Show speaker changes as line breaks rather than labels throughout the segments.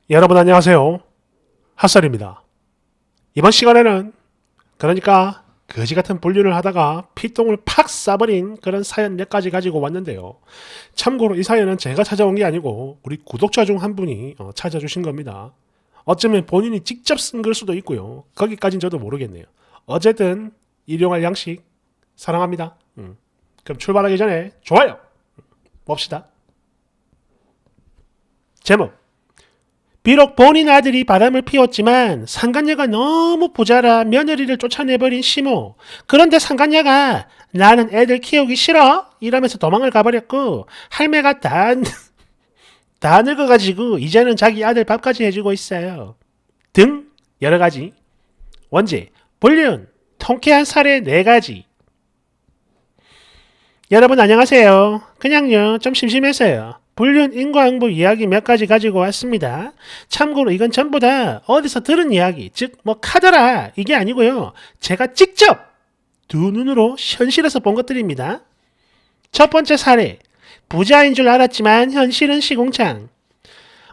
여러분 안녕하세요. 핫설입니다. 이번 시간에는 그러니까 거지같은 불륜을 하다가 피똥을 팍 싸버린 그런 사연 몇 가지 가지고 왔는데요. 참고로 이 사연은 제가 찾아온 게 아니고 우리 구독자 중 한 분이 찾아주신 겁니다. 어쩌면 본인이 직접 쓴 걸 수도 있고요. 거기까진 저도 모르겠네요. 어쨌든 일용할 양식 사랑합니다. 그럼 출발하기 전에 좋아요 봅시다. 제목, 비록 본인 아들이 바람을 피웠지만 상간녀가 너무 부자라 며느리를 쫓아내버린 시모. 그런데 상간녀가 나는 애들 키우기 싫어 이러면서 도망을 가버렸고 할매가 다 늙어가지고 이제는 자기 아들 밥까지 해주고 있어요. 등 여러가지. 원제, 불륜, 통쾌한 사례 4가지. 여러분 안녕하세요. 그냥요 좀 심심해서요. 불륜 인과응보 이야기 몇 가지 가지고 왔습니다. 참고로 이건 전부 다 어디서 들은 이야기, 즉 뭐 카더라 이게 아니고요. 제가 직접 두 눈으로 현실에서 본 것들입니다. 첫 번째 사례, 부자인 줄 알았지만 현실은 시궁창.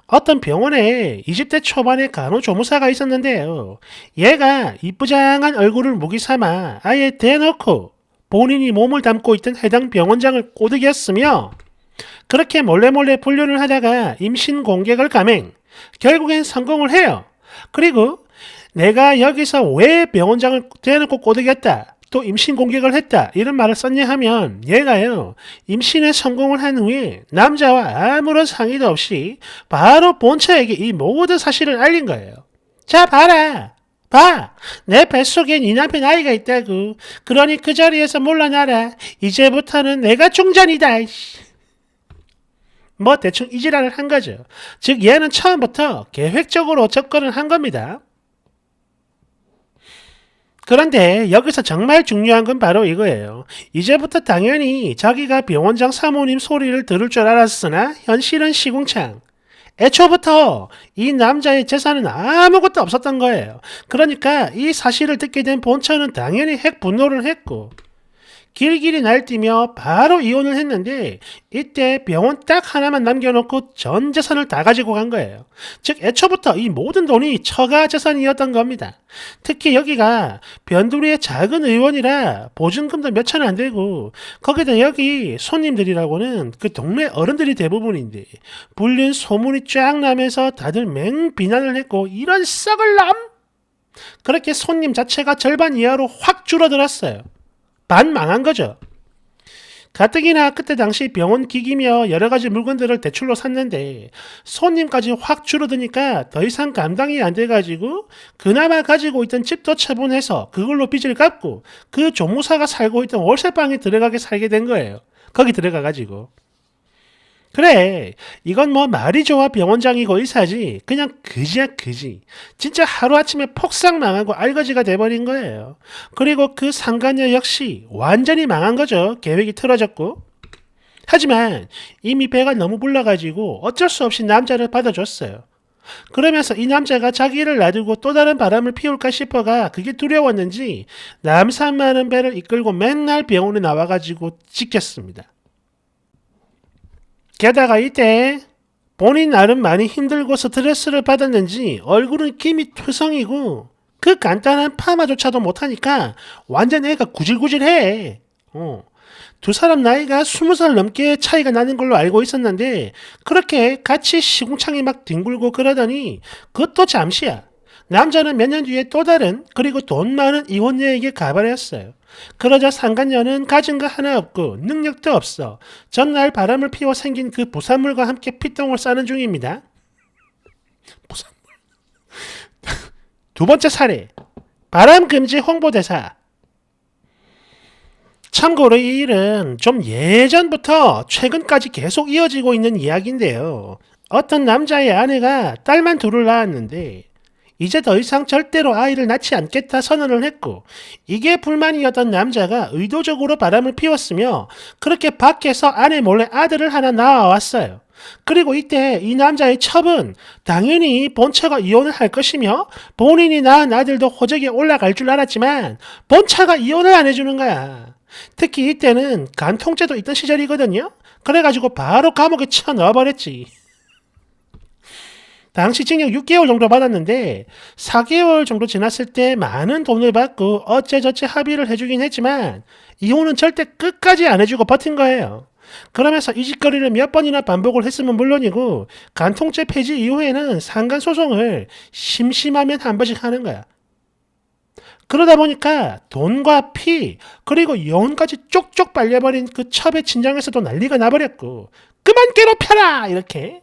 어떤 병원에 20대 초반의 간호조무사가 있었는데요. 얘가 이쁘장한 얼굴을 무기 삼아 아예 대놓고 본인이 몸을 담고 있던 해당 병원장을 꼬드겼으며 그렇게 몰래 불륜을 하다가 임신 공격을 감행. 결국엔 성공을 해요. 그리고 내가 여기서 왜 병원장을 대놓고 꼬드겼다. 또 임신 공격을 했다. 이런 말을 썼냐 하면 얘가요. 임신에 성공을 한 후에 남자와 아무런 상의도 없이 바로 본처에게 이 모든 사실을 알린 거예요. 자 봐라. 봐. 내 뱃속에 네 남편 아이가 있다고. 그러니 그 자리에서 물러나라. 이제부터는 내가 중전이다. 뭐 대충 이지랄을 한 거죠. 즉 얘는 처음부터 계획적으로 접근을 한 겁니다. 그런데 여기서 정말 중요한 건 바로 이거예요. 이제부터 당연히 자기가 병원장 사모님 소리를 들을 줄 알았으나 현실은 시궁창. 애초부터 이 남자의 재산은 아무것도 없었던 거예요. 그러니까 이 사실을 듣게 된 본처는 당연히 핵 분노를 했고 길길이 날뛰며 바로 이혼을 했는데 이때 병원 딱 하나만 남겨놓고 전 재산을 다 가지고 간 거예요. 즉 애초부터 이 모든 돈이 처가 재산이었던 겁니다. 특히 여기가 변두리의 작은 의원이라 보증금도 몇 천 안 되고 거기다 여기 손님들이라고는 그 동네 어른들이 대부분인데 불륜 소문이 쫙 나면서 다들 맹 비난을 했고 이런 썩을 남! 그렇게 손님 자체가 절반 이하로 확 줄어들었어요. 반 망한 거죠. 가뜩이나 그때 당시 병원 기기며 여러 가지 물건들을 대출로 샀는데 손님까지 확 줄어드니까 더 이상 감당이 안 돼가지고 그나마 가지고 있던 집도 처분해서 그걸로 빚을 갚고 그 조무사가 살고 있던 월세방에 들어가게 살게 된 거예요. 거기 들어가가지고. 그래, 이건 뭐 말이 좋아 병원장이고 의사지 그냥 그지야 그지. 진짜 하루아침에 폭삭 망하고 알거지가 돼버린 거예요. 그리고 그 상간녀 역시 완전히 망한 거죠. 계획이 틀어졌고. 하지만 이미 배가 너무 불러가지고 어쩔 수 없이 남자를 받아줬어요. 그러면서 이 남자가 자기를 놔두고 또 다른 바람을 피울까 싶어가 그게 두려웠는지 남산 많은 배를 이끌고 맨날 병원에 나와가지고 지켰습니다. 게다가 이때 본인 나름 많이 힘들고 스트레스를 받았는지 얼굴은 김이 투성이고 그 간단한 파마조차도 못하니까 완전 애가 구질구질해. 두 사람 나이가 20살 넘게 차이가 나는 걸로 알고 있었는데 그렇게 같이 시궁창에 막 뒹굴고 그러더니 그것도 잠시야. 남자는 몇 년 뒤에 또 다른 그리고 돈 많은 이혼녀에게 가버렸어요. 그러자 상간녀는 가진 거 하나 없고 능력도 없어. 전날 바람을 피워 생긴 그 부산물과 함께 피똥을 싸는 중입니다. 부산물. 두 번째 사례. 바람 금지 홍보대사. 참고로 이 일은 좀 예전부터 최근까지 계속 이어지고 있는 이야기인데요. 어떤 남자의 아내가 딸만 둘을 낳았는데 이제 더 이상 절대로 아이를 낳지 않겠다 선언을 했고 이게 불만이었던 남자가 의도적으로 바람을 피웠으며 그렇게 밖에서 아내 몰래 아들을 하나 낳아왔어요. 그리고 이때 이 남자의 첩은 당연히 본처가 이혼을 할 것이며 본인이 낳은 아들도 호적에 올라갈 줄 알았지만 본처가 이혼을 안 해주는 거야. 특히 이때는 간통죄도 있던 시절이거든요. 그래가지고 바로 감옥에 쳐넣어버렸지. 당시 징역 6개월 정도 받았는데 4개월 정도 지났을 때 많은 돈을 받고 어째저째 합의를 해주긴 했지만 이혼은 절대 끝까지 안 해주고 버틴 거예요. 그러면서 이 짓거리를 몇 번이나 반복을 했으면 물론이고 간통죄 폐지 이후에는 상간소송을 심심하면 한 번씩 하는 거야. 그러다 보니까 돈과 피 그리고 영혼까지 쪽쪽 빨려버린 그 첩의 진장에서도 난리가 나버렸고 그만 괴롭혀라 이렇게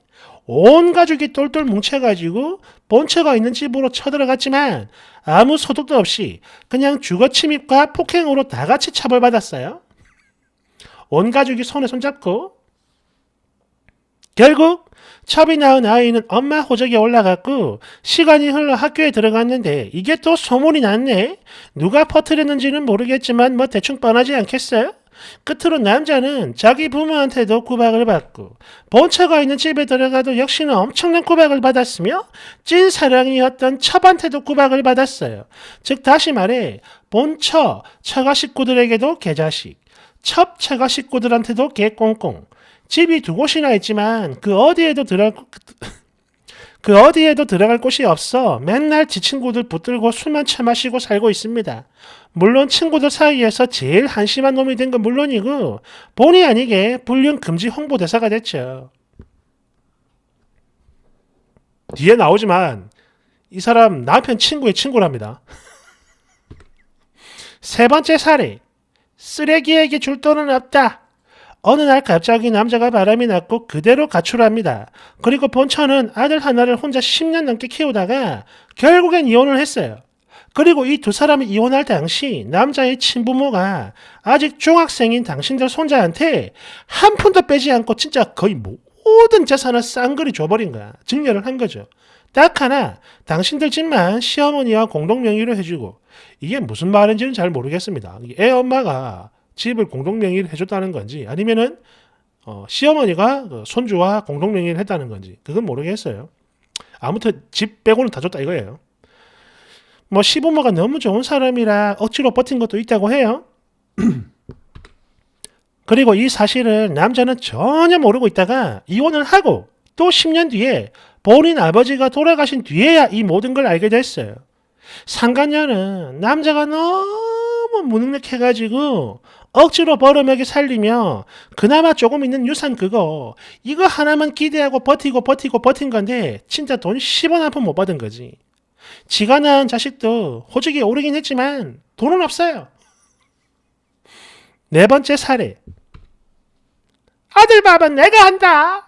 온 가족이 똘똘 뭉쳐가지고 본처가 있는 집으로 쳐들어갔지만 아무 소득도 없이 그냥 주거침입과 폭행으로 다 같이 처벌받았어요. 온 가족이 손에 손잡고 결국 첩이 낳은 아이는 엄마 호적에 올라갔고 시간이 흘러 학교에 들어갔는데 이게 또 소문이 났네. 누가 퍼뜨렸는지는 모르겠지만 뭐 대충 뻔하지 않겠어요? 끝으로 남자는 자기 부모한테도 구박을 받고 본처가 있는 집에 들어가도 역시나 엄청난 구박을 받았으며 찐 사랑이었던 첩한테도 구박을 받았어요. 즉 다시 말해 본처 처가 식구들에게도 개자식 첩 처가 식구들한테도 개꽁꽁 집이 두 곳이나 있지만 그 어디에도 들어갈 곳이 없어 맨날 지 친구들 붙들고 술만 처마시고 살고 있습니다. 물론 친구들 사이에서 제일 한심한 놈이 된 건 물론이고 본의 아니게 불륜 금지 홍보대사가 됐죠. 뒤에 나오지만 이 사람 남편 친구의 친구랍니다. 세 번째 사례. 쓰레기에게 줄 돈은 없다. 어느 날 갑자기 남자가 바람이 났고 그대로 가출합니다. 그리고 본처는 아들 하나를 혼자 10년 넘게 키우다가 결국엔 이혼을 했어요. 그리고 이 두 사람이 이혼할 당시 남자의 친부모가 아직 중학생인 당신들 손자한테 한 푼도 빼지 않고 진짜 거의 모든 재산을 쌍그리 줘버린 거야. 증여를 한 거죠. 딱 하나 당신들 집만 시어머니와 공동명의로 해주고 이게 무슨 말인지는 잘 모르겠습니다. 애 엄마가 집을 공동명의를 해줬다는 건지 아니면은 시어머니가 손주와 공동명의를 했다는 건지 그건 모르겠어요. 아무튼 집 빼고는 다 줬다 이거예요. 뭐 시부모가 너무 좋은 사람이라 억지로 버틴 것도 있다고 해요. 그리고 이 사실을 남자는 전혀 모르고 있다가 이혼을 하고 또 10년 뒤에 본인 아버지가 돌아가신 뒤에야 이 모든 걸 알게 됐어요. 상간녀는 남자가 너무 무능력해가지고 억지로 벌어먹여 살리며 그나마 조금 있는 유산 이거 하나만 기대하고 버틴 건데 진짜 돈 10원 한 푼 못 받은 거지. 지가 낳은 자식도 호적이 오르긴 했지만 돈은 없어요. 네 번째 사례. 아들 밥은 내가 한다.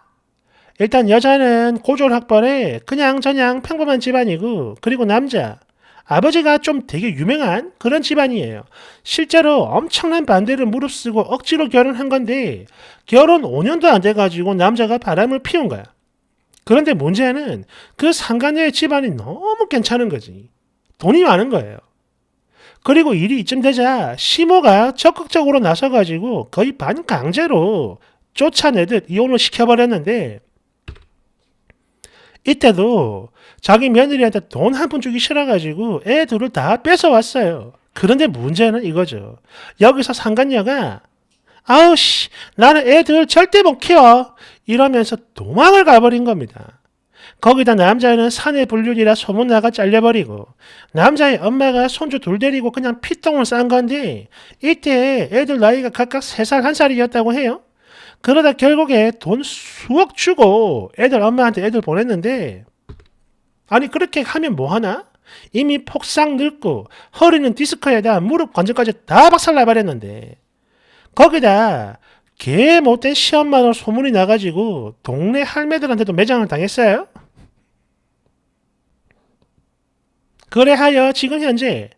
일단 여자는 고졸학벌에 그냥저냥 평범한 집안이고 그리고 남자 아버지가 좀 되게 유명한 그런 집안이에요. 실제로 엄청난 반대를 무릅쓰고 억지로 결혼한 건데 결혼 5년도 안 돼가지고 남자가 바람을 피운 거야. 그런데 문제는 그 상간녀의 집안이 너무 괜찮은 거지. 돈이 많은 거예요. 그리고 일이 이쯤 되자 시모가 적극적으로 나서가지고 거의 반강제로 쫓아내듯 이혼을 시켜버렸는데 이때도 자기 며느리한테 돈 한 푼 주기 싫어가지고 애 둘을 다 뺏어왔어요. 그런데 문제는 이거죠. 여기서 상간녀가 아우씨 나는 애들 절대 못 키워 이러면서 도망을 가버린 겁니다. 거기다 남자는 사내 불륜이라 소문나가 잘려버리고 남자의 엄마가 손주 둘 데리고 그냥 피똥을 싼 건데 이때 애들 나이가 각각 3살 1살이었다고 해요. 그러다 결국에 돈 수억 주고 애들 엄마한테 애들 보냈는데 아니 그렇게 하면 뭐하나? 이미 폭삭 늙고 허리는 디스크에다 무릎 관절까지 다 박살나버렸는데 거기다 개 못된 시엄마로 소문이 나가지고 동네 할매들한테도 매장을 당했어요. 그래하여 지금 현재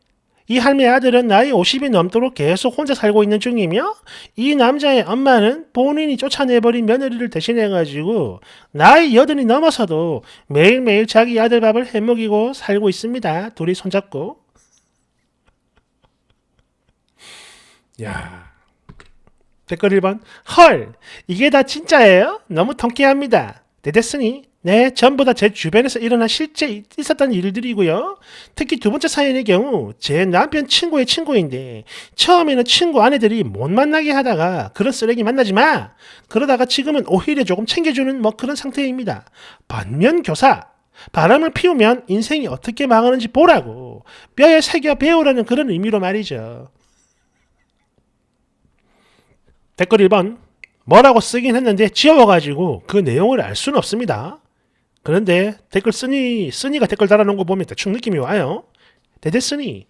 이 할매 아들은 나이 50이 넘도록 계속 혼자 살고 있는 중이며 이 남자의 엄마는 본인이 쫓아내버린 며느리를 대신해가지고 나이 80이 넘어서도 매일매일 자기 아들 밥을 해먹이고 살고 있습니다. 둘이 손잡고. 야, 댓글 1번 헐 이게 다 진짜예요? 너무 통쾌합니다. 대됐으니 네, 전부 다 제 주변에서 일어난 실제 있었던 일들이고요. 특히 두 번째 사연의 경우 제 남편 친구의 친구인데 처음에는 친구 아내들이 못 만나게 하다가 그런 쓰레기 만나지 마. 그러다가 지금은 오히려 조금 챙겨주는 뭐 그런 상태입니다. 반면 교사. 바람을 피우면 인생이 어떻게 망하는지 보라고 뼈에 새겨 배우라는 그런 의미로 말이죠. 댓글 1번. 뭐라고 쓰긴 했는데 지워가지고 그 내용을 알 수는 없습니다. 그런데 댓글 쓰니가 댓글 달아놓은 거 보면 대충 느낌이 와요. 대대쓰니.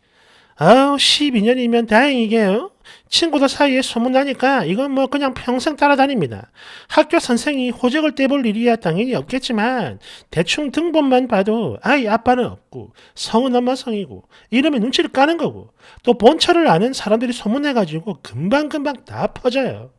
아우 12년이면 다행이게요. 친구들 사이에 소문나니까 이건 뭐 그냥 평생 따라다닙니다. 학교 선생이 호적을 떼볼 일이야 당연히 없겠지만 대충 등본만 봐도 아이 아빠는 없고 성은 엄마 성이고 이러면 눈치를 까는 거고 또 본처를 아는 사람들이 소문내가지고 금방금방 다 퍼져요.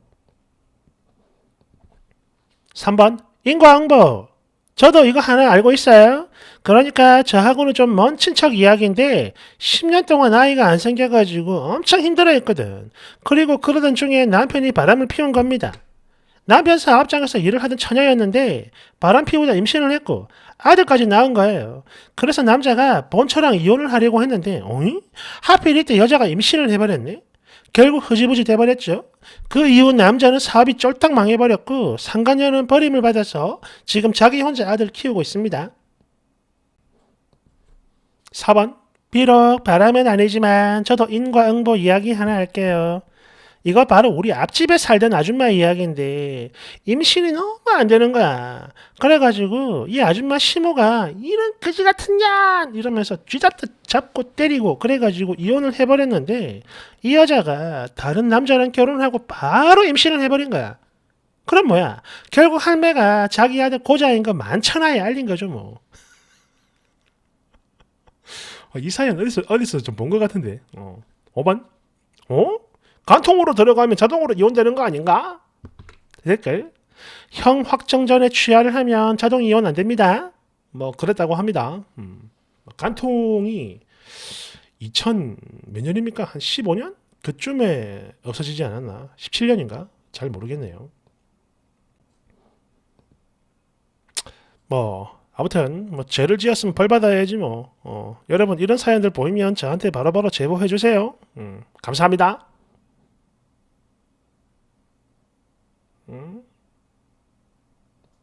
3번 인과응보. 저도 이거 하나 알고 있어요. 그러니까 저하고는 좀 먼 친척 이야기인데 10년 동안 아이가 안 생겨가지고 엄청 힘들어했거든. 그리고 그러던 중에 남편이 바람을 피운 겁니다. 남편 사업장에서 일을 하던 처녀였는데 바람 피우다 임신을 했고 아들까지 낳은 거예요. 그래서 남자가 본처랑 이혼을 하려고 했는데 어이? 하필 이때 여자가 임신을 해버렸네. 결국 흐지부지 돼버렸죠. 그 이후 남자는 사업이 쫄딱 망해버렸고 상간녀는 버림을 받아서 지금 자기 혼자 아들 키우고 있습니다. 4번. 비록 바람은 아니지만 저도 인과응보 이야기 하나 할게요. 이거 바로 우리 앞집에 살던 아줌마 이야기인데 임신이 너무 안 되는 거야. 그래가지고 이 아줌마 시모가 이런 그지 같은 년 이러면서 쥐잡듯 잡고 때리고 그래가지고 이혼을 해버렸는데 이 여자가 다른 남자랑 결혼하고 바로 임신을 해버린 거야. 그럼 뭐야? 결국 할매가 자기 아들 고자인 거 만천하에 알린 거죠 뭐. 이 사연 어디서 좀 본 것 같은데. 5번. 간통으로 들어가면 자동으로 이혼되는 거 아닌가? 댓글. 형 확정 전에 취하를 하면 자동 이혼 안 됩니다. 뭐 그랬다고 합니다. 간통이 2000 몇 년입니까? 한 15년? 그쯤에 없어지지 않았나? 17년인가? 잘 모르겠네요. 뭐 아무튼 뭐 죄를 지었으면 벌 받아야지 뭐. 여러분 이런 사연들 보이면 저한테 바로바로 제보해 주세요. 감사합니다.